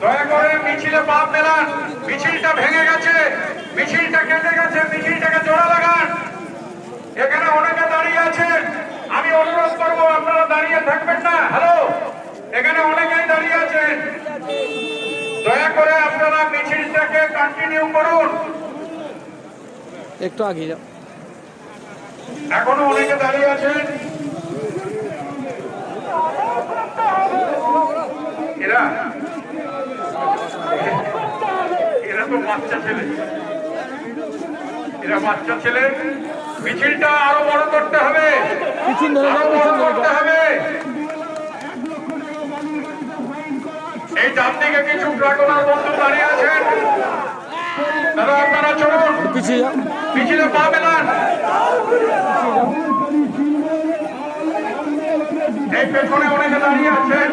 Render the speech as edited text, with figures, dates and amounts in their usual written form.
দয়া করে মিছিলে পা মেলান। মিছিলটা ভেঙে গেছে, মিছিলটা কেটে গেছে, মিছিলটাকে জোড়া লাগান। এখানে অনেকে দাঁড়িয়ে আছেন, আমি অনুরোধ করবো আপনারা দাঁড়িয়ে থাকবেন না। হ্যালো, এখানে অনেকেই দাঁড়িয়ে আছেন, দয়া করে আপনারা মিছিলটাকে কন্টিনিউ করুন। একটু আগে যাও। এখনো অনেকে দাঁড়িয়ে আছেন। এরা এরা তো বাচ্চা ছেলে, এরা বাচ্চা ছেলে। মিছিলটা আরো বড় করতে হবে, আরো বড় করতে হবে। এই ডান দিকে কিছু ড্রাগনার বন্ধু দাঁড়িয়ে আছেন, দাদা আপনারা চলুন, মিছিলে পা মেলান। এই পেছনে অনেকে দাঁড়িয়ে আছেন।